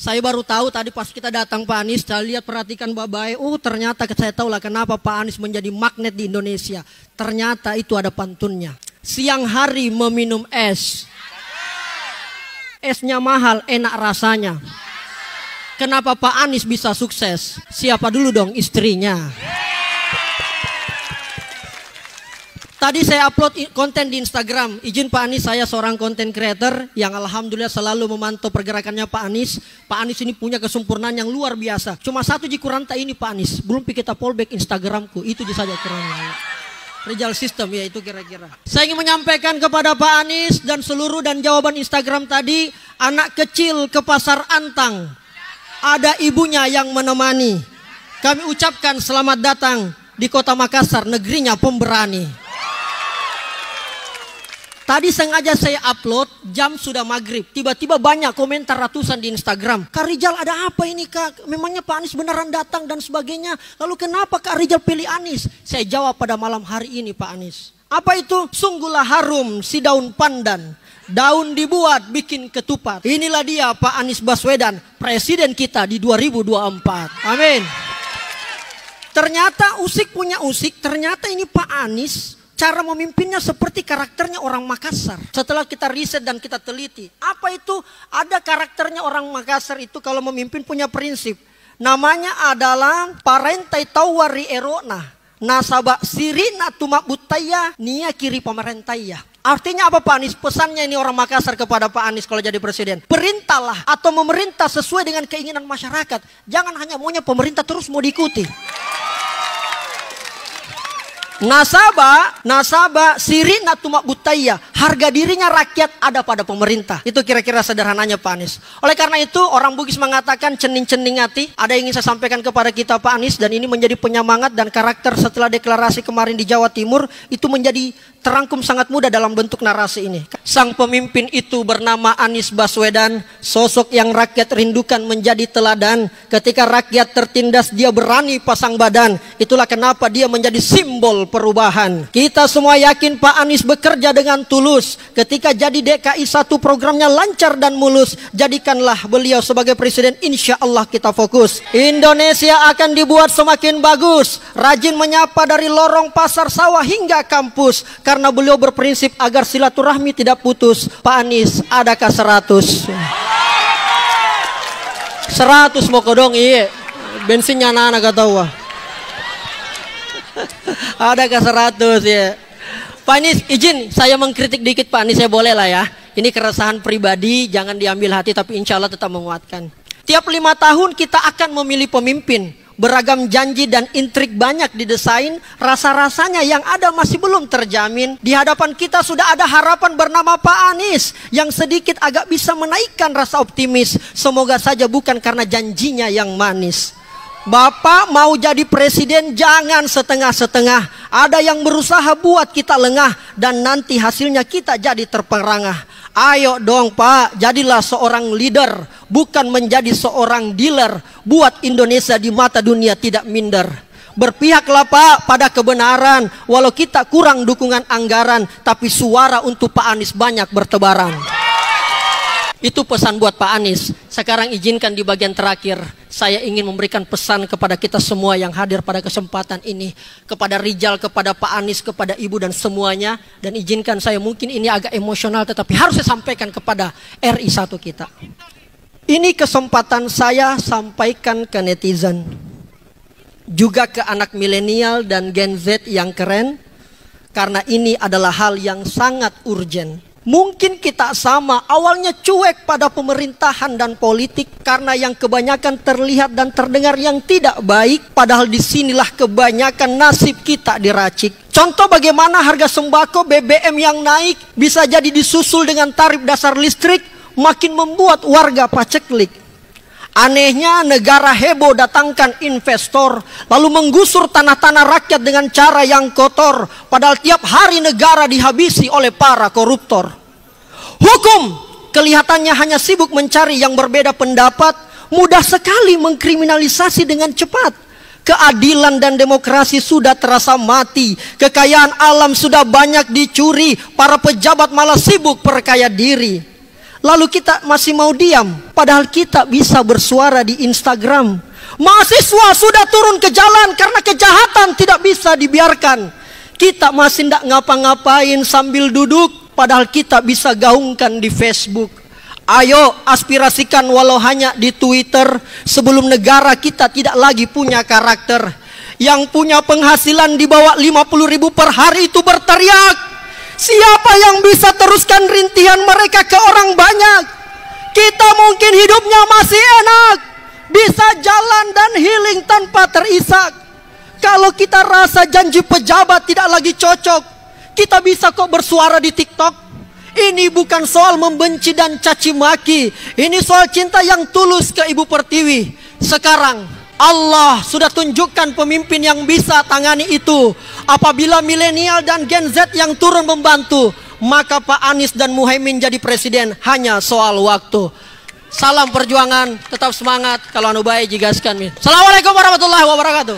Saya baru tahu tadi pas kita datang Pak Anies, saya lihat perhatikan babai. Oh ternyata saya tahu lah kenapa Pak Anies menjadi magnet di Indonesia. Ternyata itu ada pantunnya. Siang hari meminum es. Esnya mahal, enak rasanya. Kenapa Pak Anies bisa sukses? Siapa dulu dong istrinya? Tadi saya upload konten di Instagram. Izin Pak Anies, saya seorang content creator yang alhamdulillah selalu memantau pergerakannya Pak Anies. Pak Anies ini punya kesempurnaan yang luar biasa. Cuma satu kuranta ini Pak Anies, belum kita fallback Instagramku. Itu saja kurangnya. Result system ya itu kira-kira. Saya ingin menyampaikan kepada Pak Anies dan seluruh dan jawaban Instagram tadi, anak kecil ke pasar Antang, ada ibunya yang menemani. Kami ucapkan selamat datang di Kota Makassar, negerinya pemberani. Tadi sengaja saya upload, jam sudah maghrib. Tiba-tiba banyak komentar ratusan di Instagram. Kak Rizal ada apa ini Kak? Memangnya Pak Anies beneran datang dan sebagainya. Lalu kenapa Kak Rizal pilih Anies? Saya jawab pada malam hari ini Pak Anies. Apa itu? Sungguhlah harum si daun pandan. Daun dibuat bikin ketupat. Inilah dia Pak Anies Baswedan, presiden kita di 2024. Amin. Ternyata usik punya usik. Ternyata ini Pak Anies. Cara memimpinnya seperti karakternya orang Makassar. Setelah kita riset dan kita teliti. Apa itu? Ada karakternya orang Makassar itu kalau memimpin punya prinsip. Namanya adalah parentai tawari erona. Nasaba sirina tumak butaya nia kiri pemerintaya. Artinya apa Pak Anies? Pesannya ini orang Makassar kepada Pak Anies kalau jadi presiden. Perintahlah atau memerintah sesuai dengan keinginan masyarakat. Jangan hanya maunya pemerintah terus mau diikuti. Nasaba sirina tumak butaya. Harga dirinya rakyat ada pada pemerintah. Itu kira-kira sederhananya Pak Anies. Oleh karena itu orang Bugis mengatakan cening-cening hati. Ada yang ingin saya sampaikan kepada kita Pak Anies. Dan ini menjadi penyemangat dan karakter setelah deklarasi kemarin di Jawa Timur. Itu menjadi terangkum sangat mudah dalam bentuk narasi ini. Sang pemimpin itu bernama Anies Baswedan. Sosok yang rakyat rindukan menjadi teladan. Ketika rakyat tertindas dia berani pasang badan. Itulah kenapa dia menjadi simbol perubahan. Kita semua yakin Pak Anies bekerja dengan tulus. Ketika jadi DKI 1 programnya lancar dan mulus. Jadikanlah beliau sebagai presiden. Insya Allah kita fokus. Indonesia akan dibuat semakin bagus. Rajin menyapa dari lorong pasar sawah hingga kampus. Karena beliau berprinsip agar silaturahmi tidak putus. Pak Anies adakah 100? 100 mau kodong iya. Bensinnya anak-anak gak tahu. Adakah 100 ya. Pak Anies izin saya mengkritik dikit Pak Anies, saya boleh lah ya. Ini keresahan pribadi, jangan diambil hati tapi insya Allah tetap menguatkan. Tiap 5 tahun kita akan memilih pemimpin. Beragam janji dan intrik banyak didesain. Rasa-rasanya yang ada masih belum terjamin. Di hadapan kita sudah ada harapan bernama Pak Anies. Yang sedikit agak bisa menaikkan rasa optimis. Semoga saja bukan karena janjinya yang manis. Bapak mau jadi presiden jangan setengah-setengah. Ada yang berusaha buat kita lengah. Dan nanti hasilnya kita jadi terperangah. Ayo dong Pak, jadilah seorang leader. Bukan menjadi seorang dealer. Buat Indonesia di mata dunia tidak minder. Berpihaklah Pak pada kebenaran. Walau kita kurang dukungan anggaran. Tapi suara untuk Pak Anies banyak bertebaran. Itu pesan buat Pak Anies. Sekarang izinkan di bagian terakhir saya ingin memberikan pesan kepada kita semua yang hadir pada kesempatan ini. Kepada Rizal, kepada Pak Anies, kepada Ibu dan semuanya. Dan izinkan saya mungkin ini agak emosional tetapi harus saya sampaikan kepada RI 1 kita. Ini kesempatan saya sampaikan ke netizen. Juga ke anak milenial dan Gen Z yang keren. Karena ini adalah hal yang sangat urgent. Mungkin kita sama, awalnya cuek pada pemerintahan dan politik karena yang kebanyakan terlihat dan terdengar yang tidak baik. Padahal disinilah kebanyakan nasib kita diracik. Contoh bagaimana harga sembako BBM yang naik bisa jadi disusul dengan tarif dasar listrik, makin membuat warga paceklik. Anehnya negara heboh datangkan investor, lalu menggusur tanah-tanah rakyat dengan cara yang kotor. Padahal tiap hari negara dihabisi oleh para koruptor. Hukum kelihatannya hanya sibuk mencari yang berbeda pendapat, mudah sekali mengkriminalisasi dengan cepat. Keadilan dan demokrasi sudah terasa mati, kekayaan alam sudah banyak dicuri, para pejabat malah sibuk perkaya diri. Lalu kita masih mau diam, padahal kita bisa bersuara di Instagram. Mahasiswa sudah turun ke jalan karena kejahatan tidak bisa dibiarkan. Kita masih tidak ngapa-ngapain sambil duduk, padahal kita bisa gaungkan di Facebook. Ayo aspirasikan walau hanya di Twitter, sebelum negara kita tidak lagi punya karakter. Yang punya penghasilan di bawah 50.000 per hari itu berteriak. Siapa yang bisa teruskan rintihan mereka ke orang banyak? Kita mungkin hidupnya masih enak, bisa jalan dan healing tanpa terisak. Kalau kita rasa janji pejabat tidak lagi cocok, kita bisa kok bersuara di TikTok. Ini bukan soal membenci dan caci maki, ini soal cinta yang tulus ke Ibu Pertiwi. Sekarang Allah sudah tunjukkan pemimpin yang bisa tangani itu. Apabila milenial dan Gen Z yang turun membantu, maka Pak Anies dan Muhaimin jadi presiden hanya soal waktu. Salam perjuangan, tetap semangat. Kalau anu baik jigaskan. Assalamualaikum warahmatullahi wabarakatuh.